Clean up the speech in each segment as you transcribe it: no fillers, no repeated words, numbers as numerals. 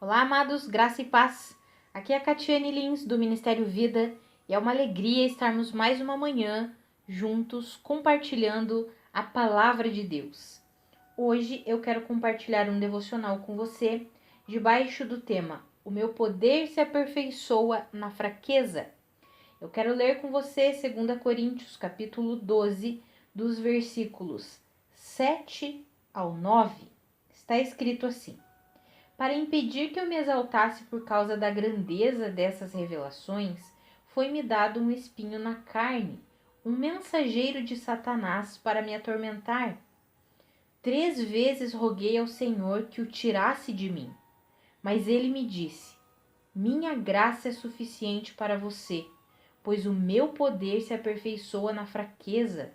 Olá, amados, graça e paz. Aqui é a Catiane Lins, do Ministério Vida, e é uma alegria estarmos mais uma manhã juntos compartilhando a Palavra de Deus. Hoje eu quero compartilhar um devocional com você debaixo do tema O meu poder se aperfeiçoa na fraqueza. Eu quero ler com você 2 Coríntios, capítulo 12, dos versículos 7 ao 9. Está escrito assim: Para impedir que eu me exaltasse por causa da grandeza dessas revelações, foi-me dado um espinho na carne, um mensageiro de Satanás para me atormentar. 3 vezes roguei ao Senhor que o tirasse de mim, mas ele me disse: Minha graça é suficiente para você, pois o meu poder se aperfeiçoa na fraqueza.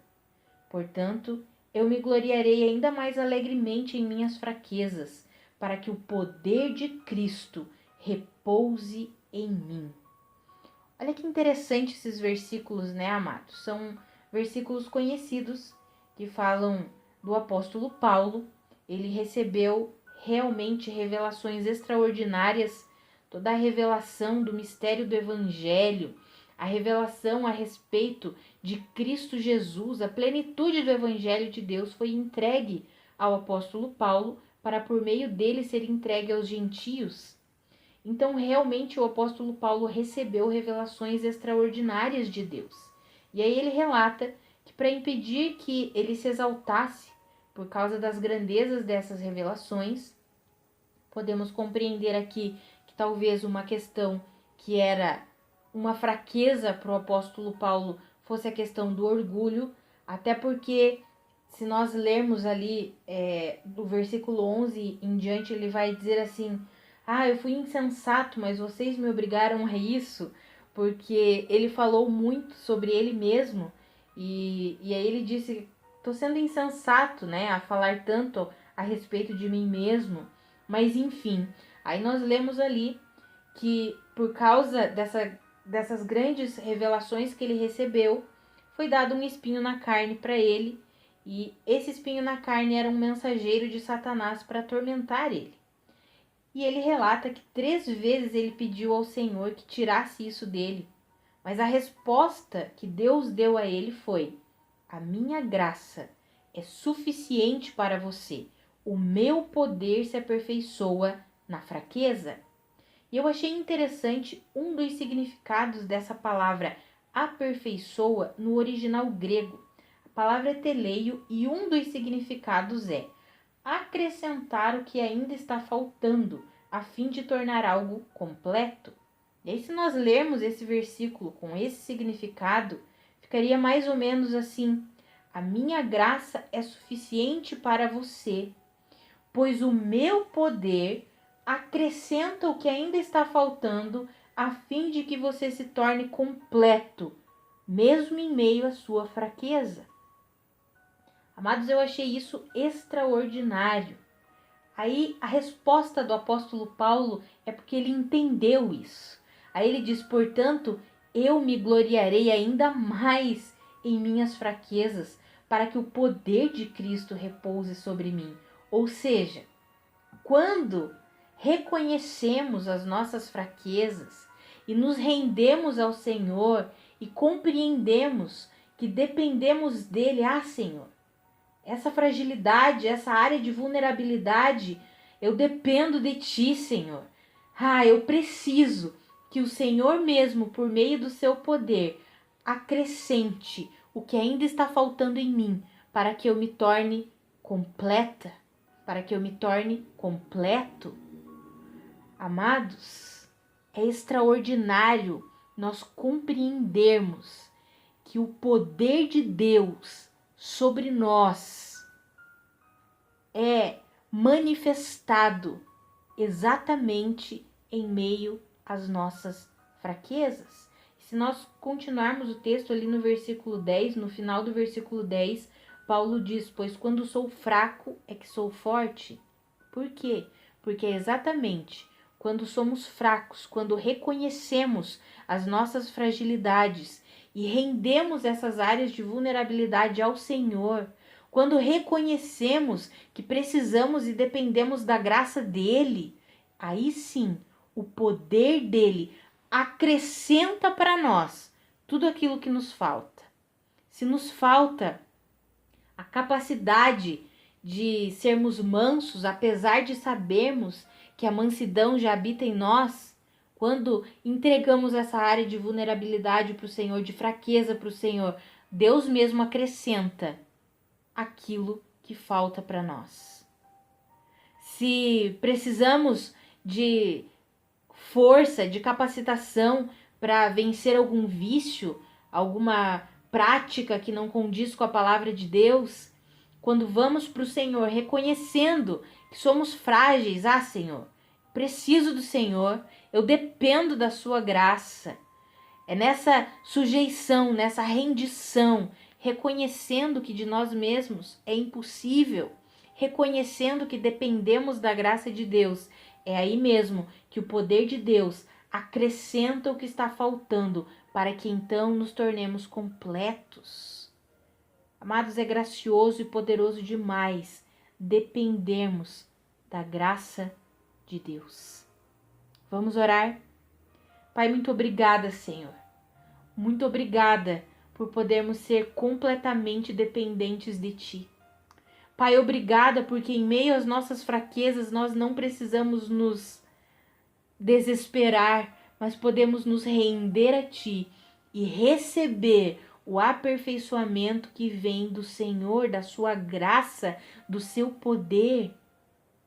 Portanto, eu me gloriarei ainda mais alegremente em minhas fraquezas, para que o poder de Cristo repouse em mim. Olha que interessante esses versículos, né, amados? São versículos conhecidos que falam do apóstolo Paulo. Ele recebeu realmente revelações extraordinárias, toda a revelação do mistério do Evangelho, a revelação a respeito de Cristo Jesus, a plenitude do Evangelho de Deus foi entregue ao apóstolo Paulo para por meio dele ser entregue aos gentios. Então, realmente, o apóstolo Paulo recebeu revelações extraordinárias de Deus. E aí ele relata que para impedir que ele se exaltasse por causa das grandezas dessas revelações, podemos compreender aqui que talvez uma questão que era uma fraqueza para o apóstolo Paulo fosse a questão do orgulho, até porque se nós lermos ali do versículo 11 em diante, ele vai dizer assim: eu fui insensato, mas vocês me obrigaram a isso, porque ele falou muito sobre ele mesmo, e aí ele disse: estou sendo insensato, né, a falar tanto a respeito de mim mesmo. Mas enfim, aí nós lemos ali que por causa dessas grandes revelações que ele recebeu, foi dado um espinho na carne para ele, e esse espinho na carne era um mensageiro de Satanás para atormentar ele. E ele relata que 3 vezes ele pediu ao Senhor que tirasse isso dele, mas a resposta que Deus deu a ele foi: a minha graça é suficiente para você, o meu poder se aperfeiçoa na fraqueza. E eu achei interessante um dos significados dessa palavra aperfeiçoa no original grego. A palavra é teleio e um dos significados é acrescentar o que ainda está faltando, a fim de tornar algo completo. E aí, se nós lermos esse versículo com esse significado, ficaria mais ou menos assim: a minha graça é suficiente para você, pois o meu poder acrescenta o que ainda está faltando, a fim de que você se torne completo, mesmo em meio à sua fraqueza. Amados, eu achei isso extraordinário. Aí a resposta do apóstolo Paulo é porque ele entendeu isso. Aí ele diz: portanto, eu me gloriarei ainda mais em minhas fraquezas, para que o poder de Cristo repouse sobre mim. Ou seja, quando reconhecemos as nossas fraquezas e nos rendemos ao Senhor e compreendemos que dependemos dele, Senhor, essa fragilidade, essa área de vulnerabilidade, eu dependo de ti, Senhor. Eu preciso que o Senhor mesmo, por meio do seu poder, acrescente o que ainda está faltando em mim, para que eu me torne completa, para que eu me torne completo. Amados, é extraordinário nós compreendermos que o poder de Deus sobre nós é manifestado exatamente em meio às nossas fraquezas. Se nós continuarmos o texto ali no versículo 10, no final do versículo 10, Paulo diz: pois quando sou fraco é que sou forte. Por quê? Porque é exatamente quando somos fracos, quando reconhecemos as nossas fragilidades e rendemos essas áreas de vulnerabilidade ao Senhor, quando reconhecemos que precisamos e dependemos da graça dele, aí sim o poder dele acrescenta para nós tudo aquilo que nos falta. Se nos falta a capacidade de sermos mansos, apesar de sabermos que a mansidão já habita em nós, quando entregamos essa área de vulnerabilidade para o Senhor, de fraqueza para o Senhor, Deus mesmo acrescenta aquilo que falta para nós. Se precisamos de força, de capacitação para vencer algum vício, alguma prática que não condiz com a palavra de Deus, quando vamos para o Senhor reconhecendo que somos frágeis, Senhor, preciso do Senhor, eu dependo da sua graça. É nessa sujeição, nessa rendição, reconhecendo que de nós mesmos é impossível, reconhecendo que dependemos da graça de Deus, é aí mesmo que o poder de Deus acrescenta o que está faltando para que então nos tornemos completos. Amados, é gracioso e poderoso demais dependermos da graça de Deus. Vamos orar? Pai, muito obrigada, Senhor. Muito obrigada por podermos ser completamente dependentes de Ti. Pai, obrigada porque em meio às nossas fraquezas nós não precisamos nos desesperar, mas podemos nos render a Ti e receber o aperfeiçoamento que vem do Senhor, da Sua graça, do Seu poder.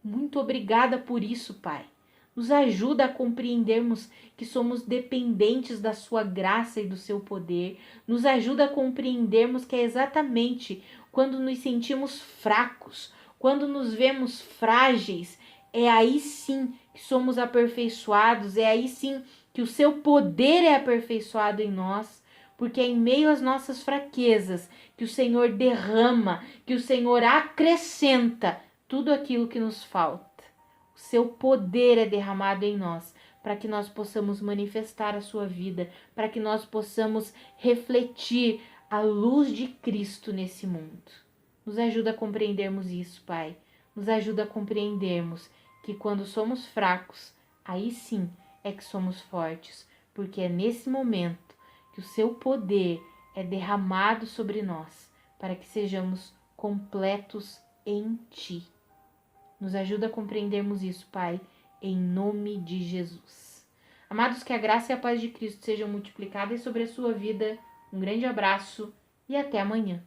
Muito obrigada por isso, Pai. Nos ajuda a compreendermos que somos dependentes da sua graça e do seu poder. Nos ajuda a compreendermos que é exatamente quando nos sentimos fracos, quando nos vemos frágeis, é aí sim que somos aperfeiçoados, é aí sim que o seu poder é aperfeiçoado em nós, porque é em meio às nossas fraquezas que o Senhor derrama, que o Senhor acrescenta tudo aquilo que nos falta. Seu poder é derramado em nós, para que nós possamos manifestar a sua vida, para que nós possamos refletir a luz de Cristo nesse mundo. Nos ajuda a compreendermos isso, Pai. Nos ajuda a compreendermos que quando somos fracos, aí sim é que somos fortes, porque é nesse momento que o seu poder é derramado sobre nós, para que sejamos completos em Ti. Nos ajuda a compreendermos isso, Pai, em nome de Jesus. Amados, que a graça e a paz de Cristo sejam multiplicadas sobre a sua vida. Um grande abraço e até amanhã.